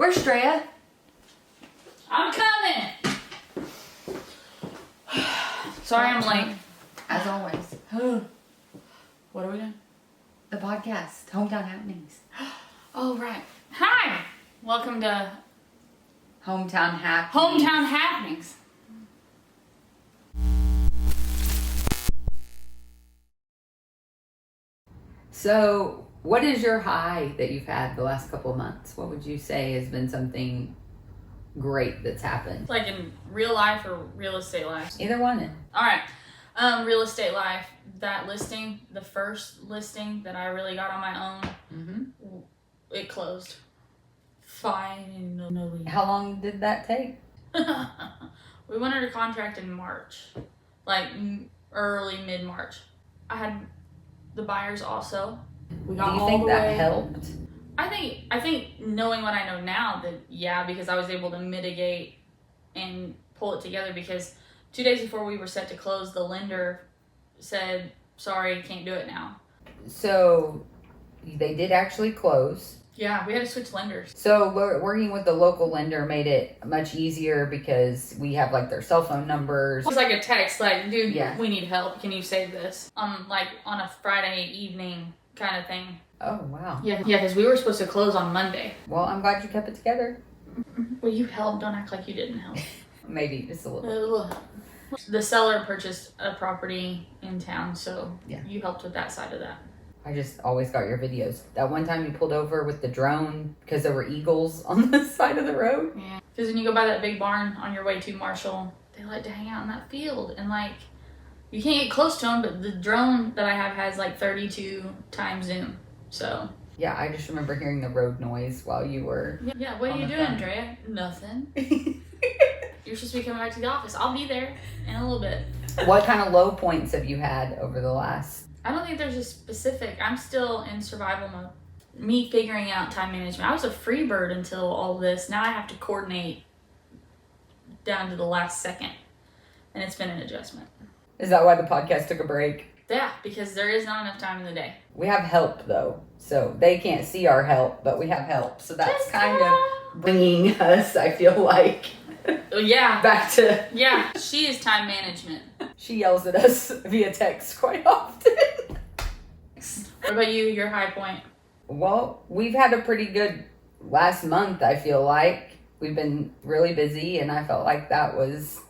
Where's Drea? I'm coming. Sorry I'm late. As always. What are we doing? The podcast, Hometown Happenings. Oh, right. Hi. Welcome to Hometown Happenings. Hometown Happenings. So, what is your high that you've had the last couple of months? What would you say has been something great that's happened? Like in real life or real estate life? Either one. All right. Real estate life. That listing, the first listing that I really got on my own, it closed. Finally. How long did that take? We went under contract in March, like early mid-March. I had the buyers also. We got Do you all think the that way. helped? I think knowing what I know now, that yeah, because I was able to mitigate and pull it together, because 2 days before we were set to close, the lender said, sorry, can't do it now. So, they did actually close. Yeah, we had to switch lenders. So, working with the local lender made it much easier because we have like their cell phone numbers. It was like a text, like, dude, Yeah. we need help. Can you save this? Like on a Friday evening kind of thing. Oh, wow. Yeah, because we were supposed to close on Monday. Well, I'm glad you kept it together. Well, you helped. Don't act like you didn't help. Maybe just a little. Ugh. The seller purchased a property in town, so Yeah. you helped with that side of that. I just always got your videos. That one time you pulled over with the drone because there were eagles on the side of the road. Yeah. Because when you go by that big barn on your way to Marshall, they like to hang out in that field. And like, you can't get close to them, but the drone that I have has like 32 times zoom. So. Yeah, I just remember hearing the road noise while you were. Yeah, what are on you the doing, phone. Drea? Nothing. You're supposed to be coming back to the office. I'll be there in a little bit. What kind of low points have you had over the last? I don't think there's a specific. I'm still in survival mode. Me figuring out time management. I was a free bird until all this. Now I have to coordinate down to the last second. And it's been an adjustment. Is that why the podcast took a break? Yeah, because there is not enough time in the day. We have help though, so they can't see our help, but we have help. So that's kind of bringing us, I feel like, Yeah. back to. Yeah, she is time management. She yells at us via text quite often. What about you, your high point? Well, we've had a pretty good last month, I feel like. We've been really busy, and I felt like that was...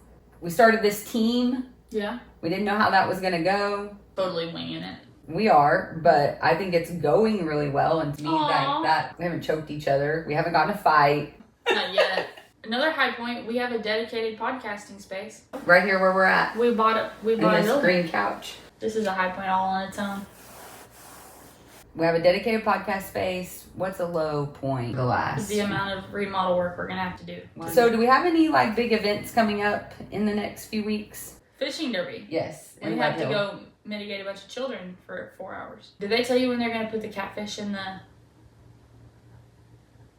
We started this team. Yeah. We didn't know how that was going to go. Totally winging it. We are, but I think it's going really well, and to me, Aw. that we haven't choked each other. We haven't gotten a fight. Not yet. Another high point, we have a dedicated podcasting space. Right here where we're at. We bought a In this building. green couch. This is a high point all on its own. We have a dedicated podcast space. What's a low point? The last. The amount of remodel work we're gonna have to do. So do we have any like big events coming up in the next few weeks? Fishing derby. Yes. We have to go mitigate a bunch of children for 4 hours. Did they tell you when they're gonna put the catfish in the...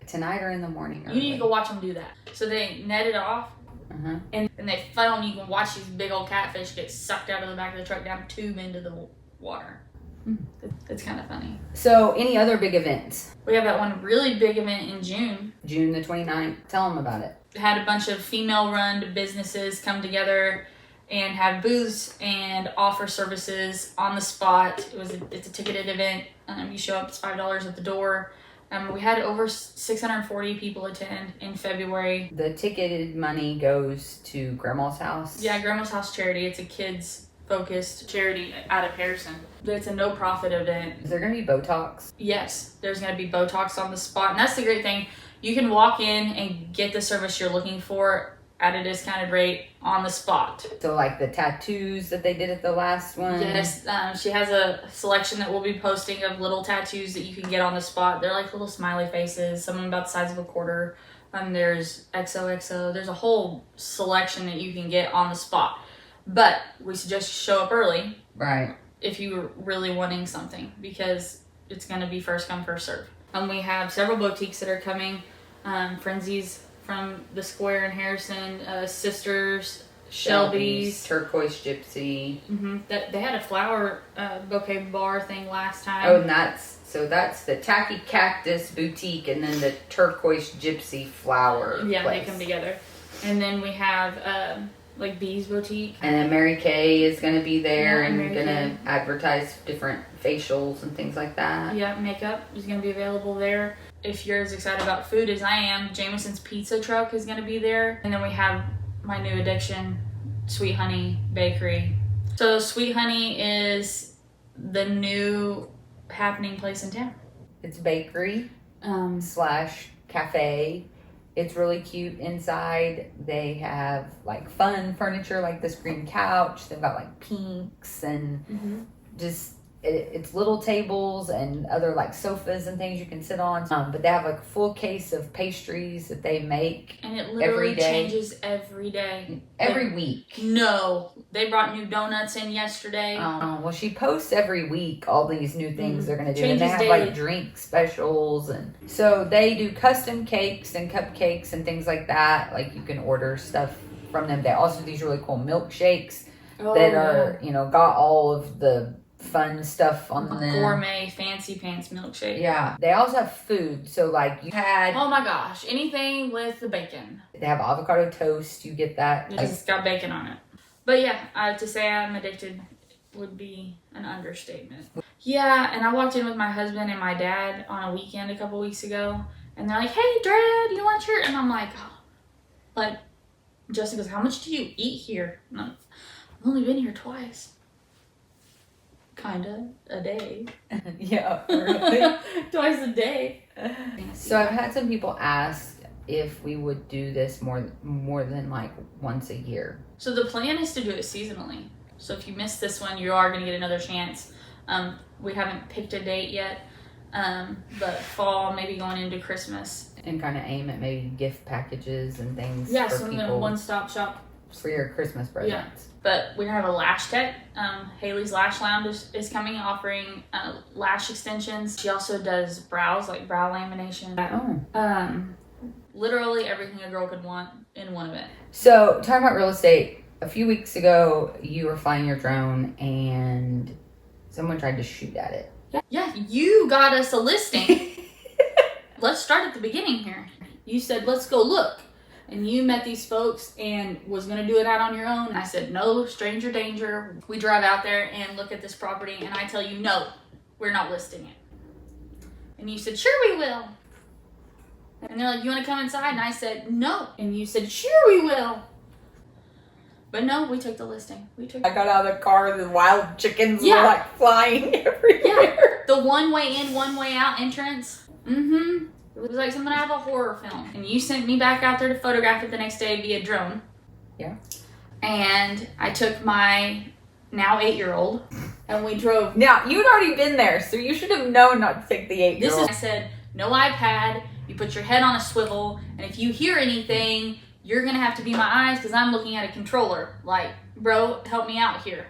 Tonight or in the morning? You need to go watch them do that. So they net it off, Uh-huh. and they film. You can watch these big old catfish get sucked out of the back of the truck down a tube into the water. It's kind of funny. So any other big events? We have that one really big event in June. June the 29th. Tell them about it. Had a bunch of female-run businesses come together and have booths and offer services on the spot. It's a ticketed event. You show up, it's $5 at the door. We had over 640 people attend in February. The ticketed money goes to Grandma's house. Yeah, Grandma's House Charity. It's a kids-focused charity out of Harrison. It's a no-profit event. Is there going to be Botox? Yes, there's going to be Botox on the spot. And that's the great thing. You can walk in and get the service you're looking for at a discounted rate on the spot. So like the tattoos that they did at the last one? Yes, she has a selection that we'll be posting of little tattoos that you can get on the spot. They're like little smiley faces, some of them about the size of a quarter. There's XOXO. There's a whole selection that you can get on the spot. But we suggest you show up early. Right. If you're really wanting something, because it's going to be first come, first serve. We have several boutiques that are coming. Frenzies from the Square in Harrison, Sisters, Shelby's. Turquoise Gypsy. That they had a flower bouquet bar thing last time. Oh, and that's So that's the Tacky Cactus Boutique, and then the Turquoise Gypsy Flower Yeah, place. they come together. And then we have like Bees Boutique. And then Mary Kay is going to be there Yeah, and Mary going Kay. to advertise different facials and things like that. Yeah, makeup is going to be available there. If you're as excited about food as I am, Jameson's Pizza Truck is going to be there. And then we have my new addiction, Sweet Honey Bakery. So Sweet Honey is the new happening place in town. It's bakery slash cafe. It's really cute inside. They have like fun furniture, like this green couch. They've got like pinks and just it's little tables and other like sofas and things you can sit on. But they have like a full case of pastries that they make. And it literally every day. changes every day. Every week. No. They brought new donuts in yesterday. Well, she posts every week all these new things they're going to do. Changes and they have daily. like drink specials. And so they do custom cakes and cupcakes and things like that. Like you can order stuff from them. They also do these really cool milkshakes that are, you know, got all of the fun stuff on them. Gourmet fancy pants milkshake. Yeah. They also have food. So like you had... Oh my gosh. Anything with the bacon. They have avocado toast. You get that. It's got bacon on it. But yeah, to say I'm addicted would be an understatement. Yeah, and I walked in with my husband and my dad on a weekend a couple weeks ago. And they're like, hey, Dad, you want your... And I'm like, Justin goes, how much do you eat here? And I've only been here twice. Kinda a day. Yeah. Really. Twice a day. So I've had some people ask if we would do this more than like once a year. So the plan is to do it seasonally. So if you miss this one, you are going to get another chance. We haven't picked a date yet, but fall, maybe going into Christmas. And kind of aim at maybe gift packages and things Yeah, for something people one-stop shop. for your Christmas presents. But we're going to have a lash tech. Haley's Lash Lounge is coming, offering lash extensions. She also does brows, like brow lamination. Oh. Literally everything a girl could want in one event. So talking about real estate, a few weeks ago you were flying your drone and someone tried to shoot at it. Yeah, you got us a listing. Let's start at the beginning here. You said, let's go look. And you met these folks and was going to do it out on your own. And I said, no, stranger danger. We drive out there and look at this property. And I tell you, no, we're not listing it. And you said, sure we will. And they're like, you want to come inside? And I said, no. And you said, sure we will. But no, we took the listing. I got out of the car and the wild chickens Yeah. were like flying everywhere. Yeah, the one way in, one way out entrance. It was like something out of a horror film. And you sent me back out there to photograph it the next day via drone. Yeah. And I took my now 8-year-old and we drove. Now, you'd already been there, so you should have known not to take the 8-year-old. I said, no iPad. You put your head on a swivel. And if you hear anything, you're going to have to be my eyes because I'm looking at a controller. Like, bro, help me out here.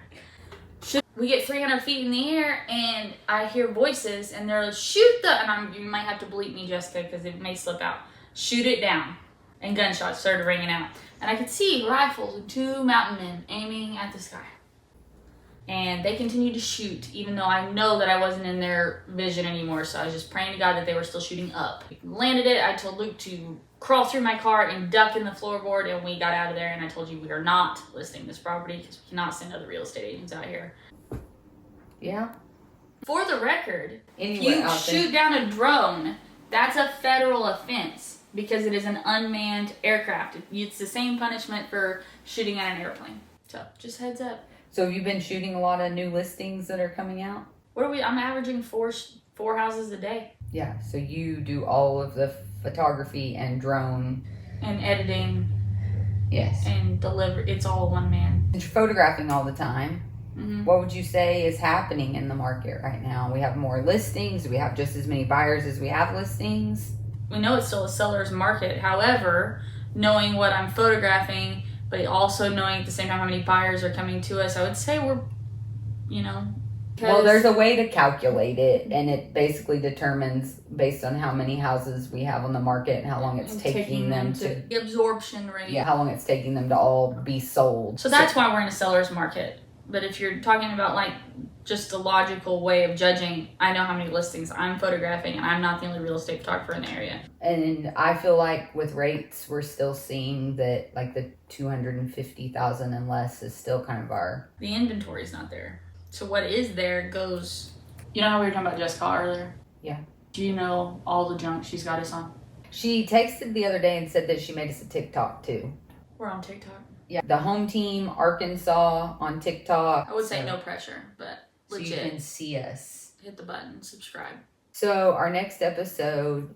We get 300 feet in the air and I hear voices and they're like, shoot the, and you might have to bleep me, Jessica, because it may slip out. Shoot it down. And gunshots started ringing out. And I could see rifles and 2 mountain men aiming at the sky. And they continued to shoot, even though I know that I wasn't in their vision anymore. So I was just praying to God that they were still shooting up. We landed it. I told Luke to crawl through my car and duck in the floorboard. And we got out of there. And I told you we are not listing this property because we cannot send other real estate agents out here. Yeah. For the record, Anyway, if you shoot down a drone, that's a federal offense because it is an unmanned aircraft. It's the same punishment for shooting at an airplane. So just heads up. So have you been shooting a lot of new listings that are coming out? I'm averaging four houses a day. Yeah, so you do all of the photography and drone. And editing. Yes. And deliver. It's all one man. Since you're photographing all the time, Mm-hmm. what would you say is happening in the market right now? We have more listings. Do we have just as many buyers as we have listings? We know it's still a seller's market. However, knowing what I'm photographing, but also knowing at the same time how many buyers are coming to us, I would say we're, Well, there's a way to calculate it, and it basically determines based on how many houses we have on the market and how long it's taking them to the absorption rate. Yeah, how long it's taking them to all be sold. So that's why we're in a seller's market. But if you're talking about like just a logical way of judging. I know how many listings I'm photographing, and I'm not the only real estate photographer in the area. And I feel like with rates, we're still seeing that like the 250,000 and less is still kind of our. The inventory's not there. So what is there goes. You know how we were talking about Jessica earlier? Yeah. Do you know all the junk she's got us on? She texted the other day and said that she made us a TikTok too. We're on TikTok. Yeah. The Home Team Arkansas on TikTok. I would say no pressure, but legit. So you can see us. Hit the button, subscribe. So our next episode,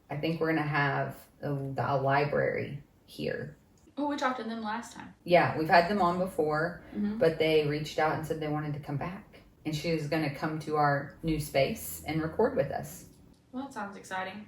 I think we're going to have the library here. Oh, we talked to them last time. Yeah, we've had them on before, Mm-hmm. but they reached out and said they wanted to come back. And she was going to come to our new space and record with us. Well, that sounds exciting.